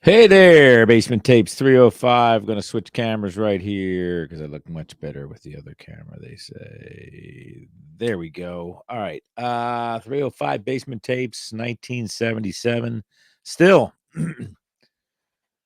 Hey there, Basement Tapes 305. Going to switch cameras right here because I look much better with the other camera, they say. There we go. All right. 305 Basement Tapes, 1977. Still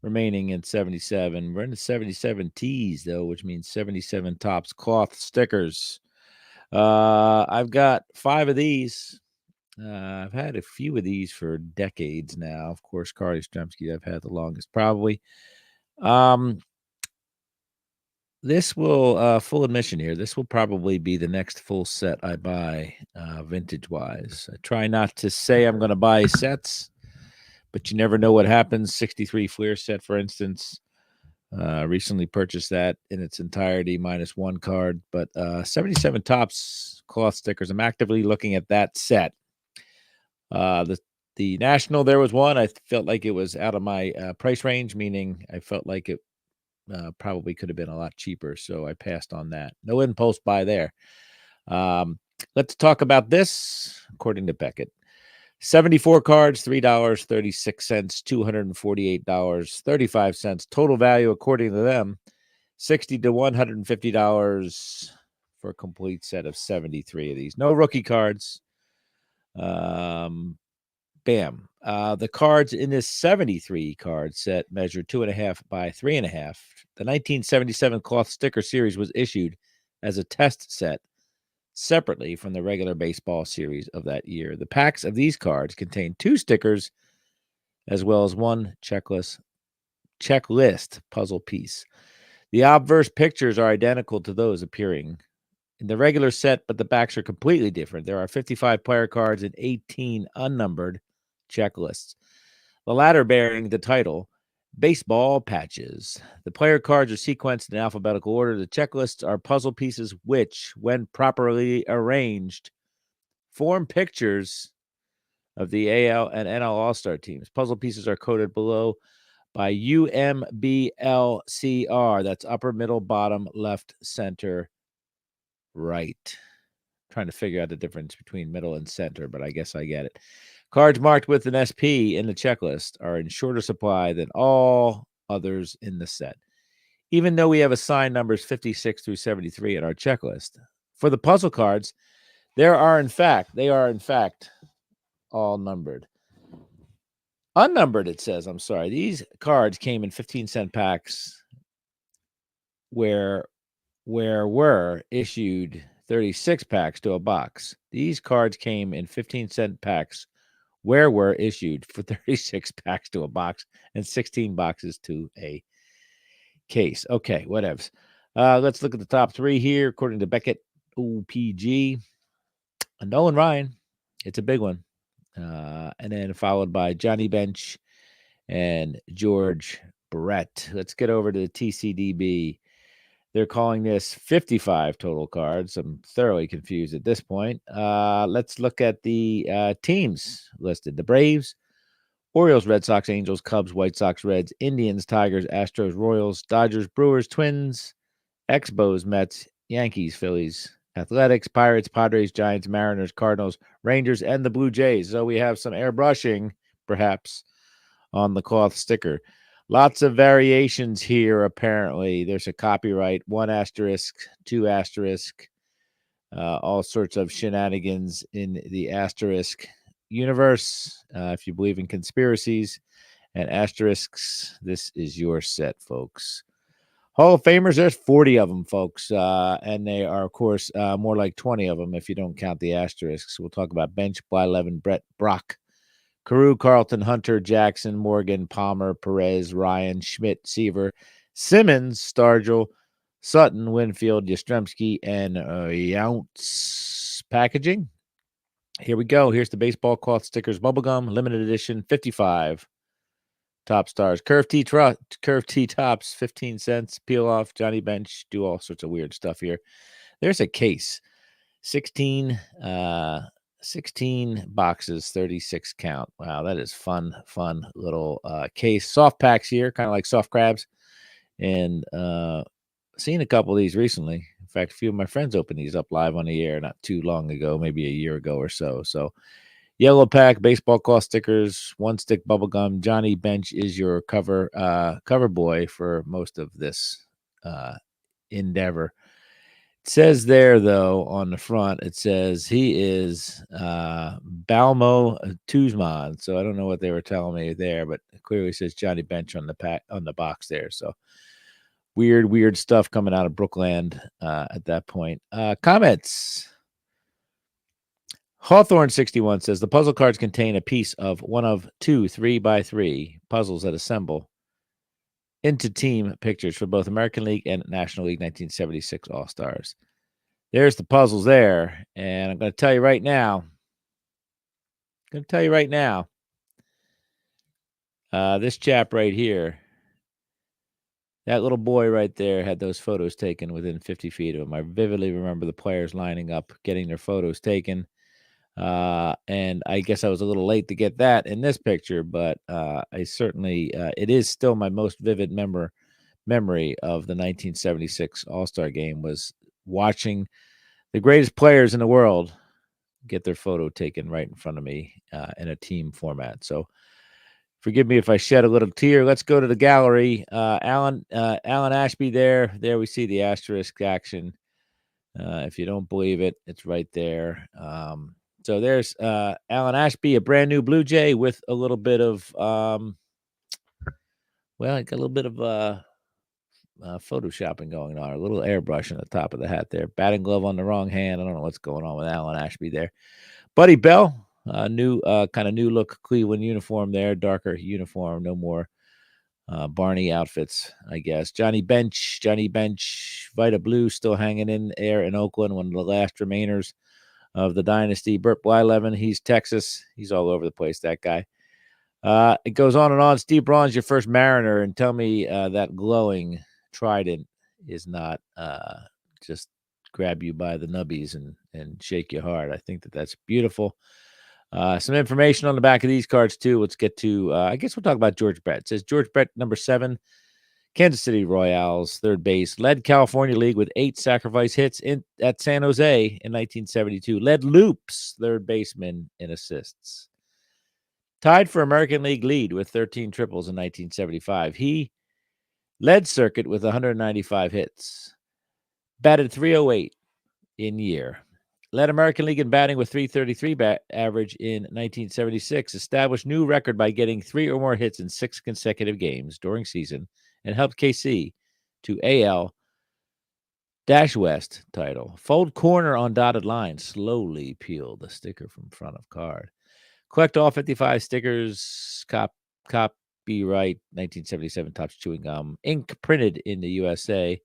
remaining in 77. We're in the 77 T's, though, which means 77 Tops cloth stickers. I've got 5 of these. I've had a few of these for decades now. Of course, Carly Stremski I've had the longest, probably. Um, this will full admission here. This will probably be the next full set I buy, vintage wise. I try not to say I'm going to buy sets, but you never know what happens. 63 Fleer set, for instance. Recently purchased that in its entirety, minus one card. But 77 Tops cloth stickers. I'm actively looking at that set. The National, there was one. I felt like it was out of my price range, meaning I felt like it probably could have been a lot cheaper. So I passed on that. No impulse buy there. Let's talk about this. According to Beckett, 74 cards, $3.36, $248.35. Total value, according to them, $60 to $150 for a complete set of 73 of these. No rookie cards. Bam. The cards in this 73 card set measure 2.5 by 3.5. The 1977 cloth sticker series was issued as a test set separately from the regular baseball series of that year. The packs of these cards contain 2 stickers as well as one checklist puzzle piece. The obverse pictures are identical to those appearing in the regular set, but the backs are completely different. There are 55 player cards and 18 unnumbered checklists, the latter bearing the title Baseball Patches. The player cards are sequenced in alphabetical order. The checklists are puzzle pieces which, when properly arranged, form pictures of the AL and NL All-Star teams. Puzzle pieces are coded below by UMBLCR. That's upper, middle, bottom, left, center, right. Trying to figure out the difference between middle and center, but I guess I get it. Cards marked with an SP in the checklist are in shorter supply than all others in the set, even though we have assigned numbers 56 through 73 in our checklist. For the puzzle cards, they are in fact all numbered. Unnumbered, it says. I'm sorry. These cards came in 15-cent packs where were issued 36 packs to a box. These cards came in 15-cent packs where were issued for 36 packs to a box and 16 boxes to a case. Okay, whatevs. Let's look at the top 3 here. According to Beckett OPG, Nolan Ryan. It's a big one. And then followed by Johnny Bench and George Brett. Let's get over to the TCDB. They're calling this 55 total cards. I'm thoroughly confused at this point. Let's look at the teams listed. The Braves, Orioles, Red Sox, Angels, Cubs, White Sox, Reds, Indians, Tigers, Astros, Royals, Dodgers, Brewers, Twins, Expos, Mets, Yankees, Phillies, Athletics, Pirates, Padres, Giants, Mariners, Cardinals, Rangers, and the Blue Jays. So we have some airbrushing, perhaps, on the cloth sticker. Lots of variations here, apparently. There's a copyright, 1 asterisk, 2 asterisk, all sorts of shenanigans in the asterisk universe. If you believe in conspiracies and asterisks, this is your set, folks. Hall of Famers, there's 40 of them, folks. And they are, of course, more like 20 of them if you don't count the asterisks. We'll talk about Bench, Blyleven, Brett, Brock, Carew, Carlton, Hunter, Jackson, Morgan, Palmer, Perez, Ryan, Schmidt, Seaver, Simmons, Stargell, Sutton, Winfield, Yastrzemski, and Younts. Packaging. Here we go. Here's the baseball cloth stickers, bubblegum, limited edition, 55. Top stars. Curve T tops, 15 cents. Peel off, Johnny Bench, do all sorts of weird stuff here. There's a case. 16 boxes, 36 count. Wow, that is fun little case. Soft packs here, kind of like soft crabs. And seen a couple of these recently. In fact, a few of my friends opened these up live on the air not too long ago, maybe a year ago or so. So Yellow Pack, baseball call stickers, one stick bubble gum. Johnny Bench is your cover boy for most of this endeavor. It says there, though, on the front, it says he is Balmo Tuzman. So I don't know what they were telling me there, but it clearly says Johnny Bench on the box there. So weird stuff coming out of Brookland at that point. Comments. Hawthorne61 says the puzzle cards contain a piece of one of 2 3x3 puzzles that assemble into team pictures for both American League and National League 1976 All-Stars. There's the puzzles there, and I'm going to tell you right now. This chap right here, that little boy right there had those photos taken within 50 feet of him. I vividly remember the players lining up, getting their photos taken. And I guess I was a little late to get that in this picture, but I certainly, it is still my most vivid memory of the 1976 All-Star Game was watching the greatest players in the world get their photo taken right in front of me in a team format. So forgive me if I shed a little tear. Let's go to the gallery. Alan Ashby there. There we see the asterisk action. If you don't believe it, it's right there. So there's Alan Ashby, a brand new Blue Jay with a little bit of, I got a little bit of photoshopping going on, a little airbrush on the top of the hat there. Batting glove on the wrong hand. I don't know what's going on with Alan Ashby there. Buddy Bell, new kind of new look Cleveland uniform there, darker uniform, no more Barney outfits, I guess. Johnny Bench, Vita Blue still hanging in air in Oakland, one of the last remainers of the dynasty. Burt Blyleven, he's Texas. He's all over the place, that guy. It goes on and on. Steve Braun's your first Mariner, and tell me that glowing trident is not just grab you by the nubbies and shake your heart. I think that's beautiful. Some information on the back of these cards, too. Let's get to, I guess we'll talk about George Brett. It says George Brett, number 7, Kansas City Royals, third base, led California League with 8 sacrifice hits at San Jose in 1972. Led Loops, third baseman, in assists. Tied for American League lead with 13 triples in 1975. He led circuit with 195 hits. Batted .308 in year. Led American League in batting with .333 average in 1976. Established new record by getting 3 or more hits in 6 consecutive games during season and helped KC to AL-West title. Fold corner on dotted line. Slowly peel the sticker from front of card. Collect all 55 stickers. Copyright 1977 Topps Chewing Gum. Ink printed in the USA.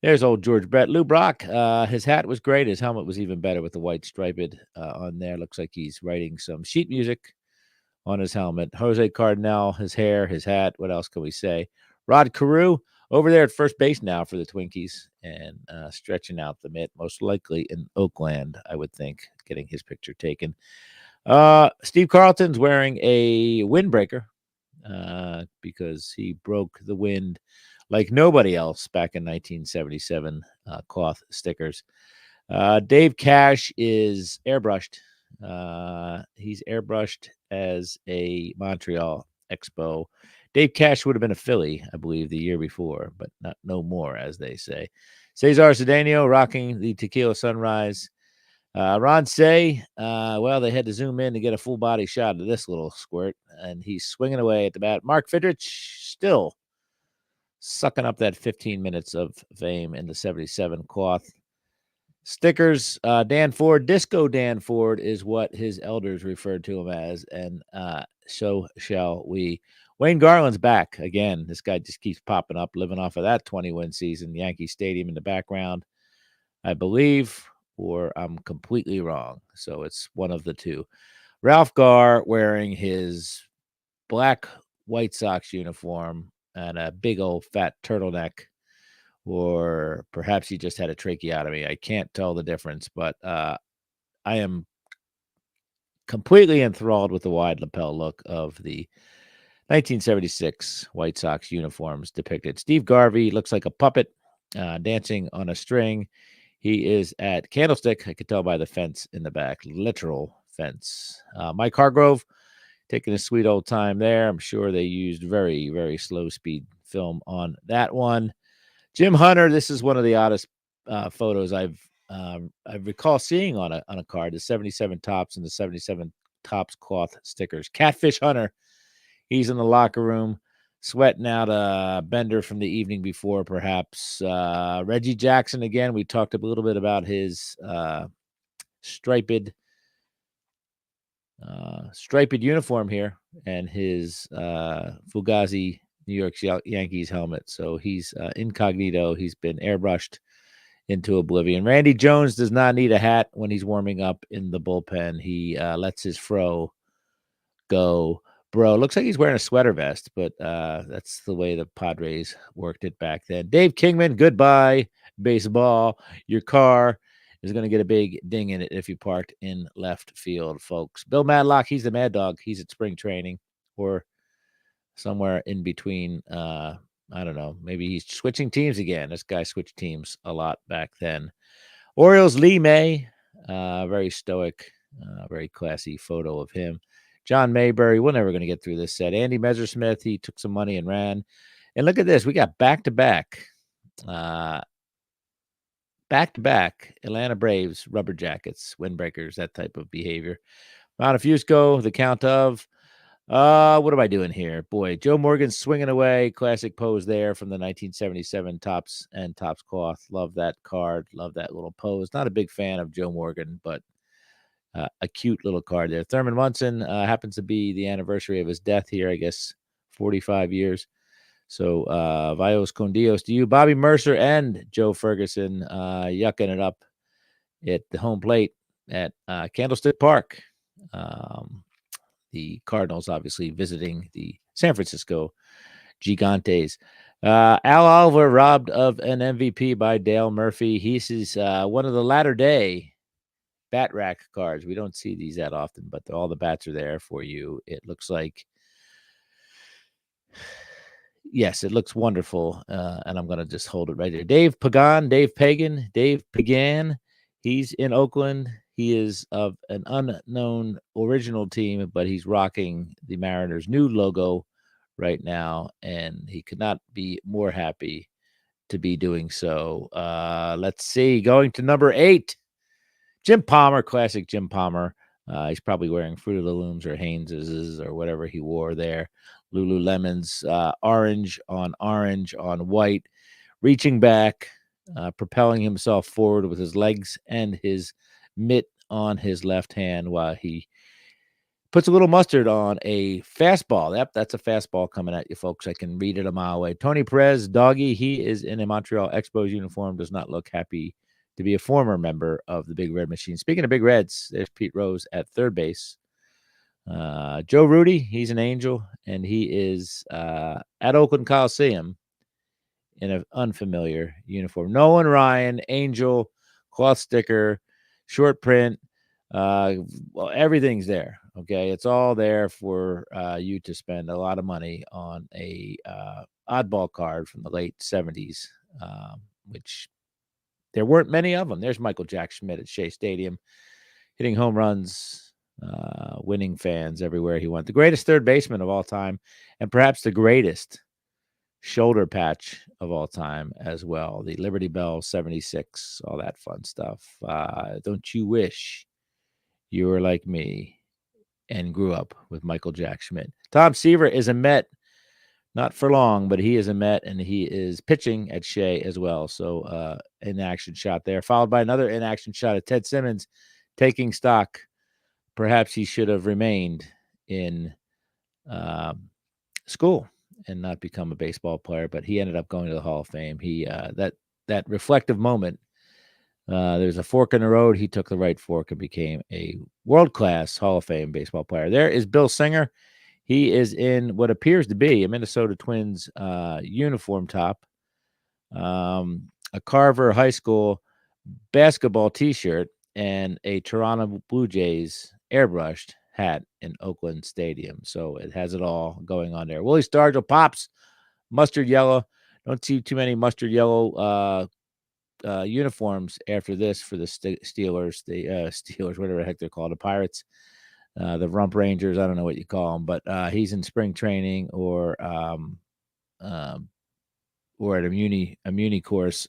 There's old George Brett. Lou Brock, his hat was great. His helmet was even better with the white striped on there. Looks like he's writing some sheet music on his helmet. Jose Cardinal, his hair, his hat. What else can we say? Rod Carew over there at first base now for the Twinkies and stretching out the mitt, most likely in Oakland, I would think, getting his picture taken. Steve Carlton's wearing a windbreaker because he broke the wind like nobody else back in 1977, cloth stickers. Dave Cash is airbrushed. He's airbrushed as a Montreal Expo. Dave Cash would have been a Philly, I believe, the year before, but no more, as they say. Cesar Cedeno rocking the Tequila Sunrise. Ron Say, they had to zoom in to get a full body shot of this little squirt, and he's swinging away at the bat. Mark Fidrich still sucking up that 15 minutes of fame in the 77 cloth. Stickers, Dan Ford, Disco Dan Ford is what his elders referred to him as, and so shall we. Wayne Garland's back again. This guy just keeps popping up, living off of that 20-win season. Yankee Stadium in the background, I believe, or I'm completely wrong. So it's one of the two. Ralph Garr wearing his black White Sox uniform and a big old fat turtleneck, or perhaps he just had a tracheotomy. I can't tell the difference, but I am completely enthralled with the wide lapel look of the 1976 White Sox uniforms depicted. Steve Garvey looks like a puppet dancing on a string. He is at Candlestick. I could tell by the fence in the back, literal offense. Mike Hargrove taking a sweet old time there. I'm sure they used very, very slow speed film on that one. Jim Hunter, this is one of the oddest photos I recall seeing on a card, the 77 Topps and the 77 Topps cloth stickers. Catfish Hunter, he's in the locker room sweating out a bender from the evening before, perhaps. Reggie Jackson, again, we talked a little bit about his striped uniform here and his Fugazi New York Yankees helmet. So he's incognito. He's been airbrushed into oblivion. Randy Jones does not need a hat when he's warming up in the bullpen. He lets his fro go. Bro, looks like he's wearing a sweater vest, but that's the way the Padres worked it back then. Dave Kingman, goodbye, baseball. Your car is going to get a big ding in it if you parked in left field, folks. Bill Madlock, he's the mad dog. He's at spring training or somewhere in between. I don't know. Maybe he's switching teams again. This guy switched teams a lot back then. Orioles, Lee May, very stoic, very classy photo of him. John Mayberry, we're never going to get through this set. Andy Messersmith, he took some money and ran. And look at this. We got back-to-back Atlanta Braves rubber jackets, windbreakers, that type of behavior. Montefusco, the count of, what am I doing here? Boy, Joe Morgan swinging away. Classic pose there from the 1977 Topps and Topps cloth. Love that card. Love that little pose. Not a big fan of Joe Morgan, but a cute little card there. Thurman Munson happens to be the anniversary of his death here, I guess, 45 years. So, Vios con Dios to you. Bobby Mercer and Joe Ferguson yucking it up at the home plate at Candlestick Park. The Cardinals obviously visiting the San Francisco Gigantes. Al Oliver robbed of an MVP by Dale Murphy. He's one of the latter day bat rack cards. We don't see these that often, but all the bats are there for you. It looks like, yes, it looks wonderful. And I'm going to just hold it right there. Dave Pagan, he's in Oakland. He is of an unknown original team, but he's rocking the Mariners' new logo right now, and he could not be more happy to be doing so. Let's see, going to number 8, Jim Palmer, classic Jim Palmer. He's probably wearing Fruit of the Looms or Haines's or whatever he wore there. Lululemon's orange on white, reaching back, propelling himself forward with his legs and his mitt on his left hand while he puts a little mustard on a fastball. Yep, that's a fastball coming at you, folks. I can read it a mile away. Tony Perez, doggy, he is in a Montreal Expos uniform, does not look happy to be a former member of the Big Red Machine. Speaking of Big Reds, there's Pete Rose at third base. Joe Rudy, he's an angel, and he is at Oakland Coliseum in an unfamiliar uniform. Nolan Ryan, angel, cloth sticker, short print. Well, everything's there. Okay, it's all there for you to spend a lot of money on a oddball card from the late 70s, which there weren't many of them. There's Michael Jack Schmidt at Shea Stadium, hitting home runs, winning fans everywhere he went. The greatest third baseman of all time, and perhaps the greatest shoulder patch of all time as well. The Liberty Bell 76, all that fun stuff. Don't you wish you were like me and grew up with Michael Jack Schmidt? Tom Seaver is a Met, not for long, but he is a Met, and he is pitching at Shea as well. So in-action shot there, followed by another in-action shot of Ted Simmons taking stock. Perhaps he should have remained in school and not become a baseball player, but he ended up going to the Hall of Fame. He that reflective moment, there's a fork in the road. He took the right fork and became a world-class Hall of Fame baseball player. There is Bill Singer. He is in what appears to be a Minnesota Twins uniform top, a Carver High School basketball T-shirt, and a Toronto Blue Jays airbrushed hat in Oakland Stadium. So it has it all going on there. Willie Stargell pops mustard yellow. Don't see too many mustard yellow uniforms after this for the Steelers, the Steelers, whatever the heck they're called, the Pirates, the Rump Rangers. I don't know what you call them, but he's in spring training or at a muni course,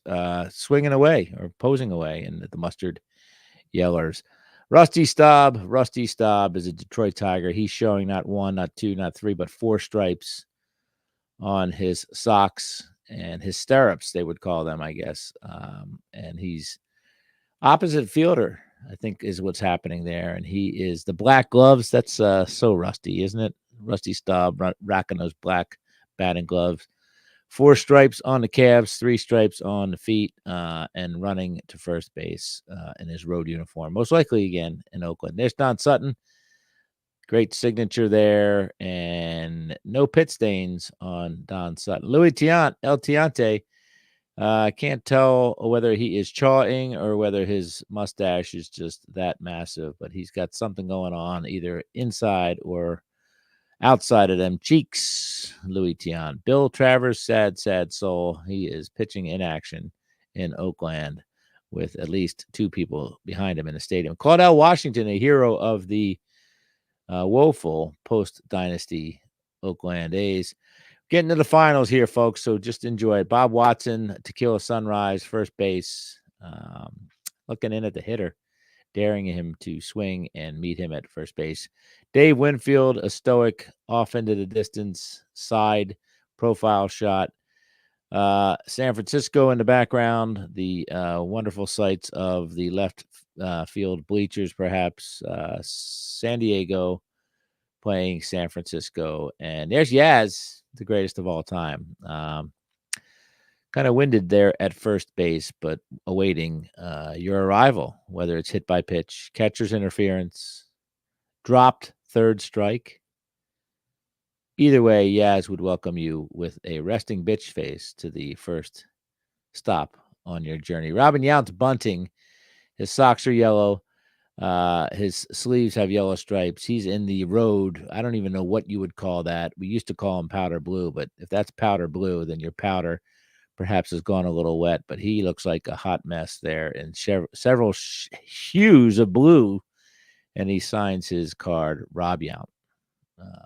swinging away or posing away in the mustard yellers. Rusty Staub is a Detroit Tiger. He's showing not 1, not 2, not 3, but 4 stripes on his socks and his stirrups, they would call them, I guess. And he's opposite fielder, I think, is what's happening there. And he is the black gloves. That's so Rusty, isn't it? Rusty Staub racking those black batting gloves. 4 stripes on the calves, 3 stripes on the feet, and running to first base in his road uniform. Most likely again in Oakland. There's Don Sutton. Great signature there, and no pit stains on Don Sutton. Louis El Tiante, can't tell whether he is chawing or whether his mustache is just that massive, but he's got something going on either inside or outside of them cheeks. Louis Tiant. Bill Travers, sad soul. He is pitching in action in Oakland with at least 2 people behind him in the stadium. Claudell Washington, a hero of the woeful post-dynasty Oakland A's. Getting to the finals here, folks, so just enjoy it. Bob Watson, Tequila Sunrise, first base, looking in at the hitter, daring him to swing and meet him at first base. Dave Winfield, a stoic, off into the distance, side profile shot. San Francisco in the background, the wonderful sights of the left field bleachers, perhaps. San Diego playing San Francisco. And there's Yaz, the greatest of all time. Kind of winded there at first base, but awaiting your arrival, whether it's hit by pitch, catcher's interference, dropped third strike. Either way, Yaz would welcome you with a resting bitch face to the first stop on your journey. Robin Yount's bunting. His socks are yellow. His sleeves have yellow stripes. He's in the road. I don't even know what you would call that. We used to call him powder blue, but if that's powder blue, then your powder perhaps has gone a little wet. But he looks like a hot mess there in several hues of blue, and he signs his card, Rob Yount.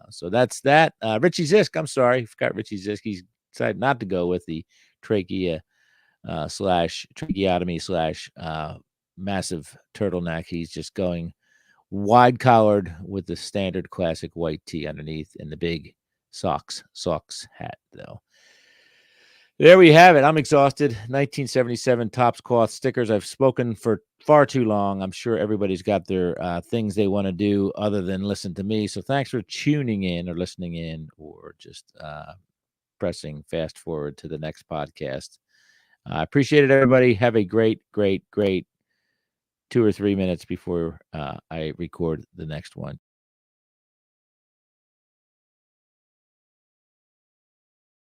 So that's that. Richie Zisk, I'm sorry, forgot Richie Zisk. He's decided not to go with the trachea slash tracheotomy slash massive turtleneck. He's just going wide collared with the standard classic white tee underneath and the big socks hat, though. There we have it. I'm exhausted. 1977 Topps cloth stickers. I've spoken for far too long. I'm sure everybody's got their things they want to do other than listen to me. So thanks for tuning in or listening in or just pressing fast forward to the next podcast. I appreciate it, everybody. Have a great 2 or 3 minutes before I record the next one.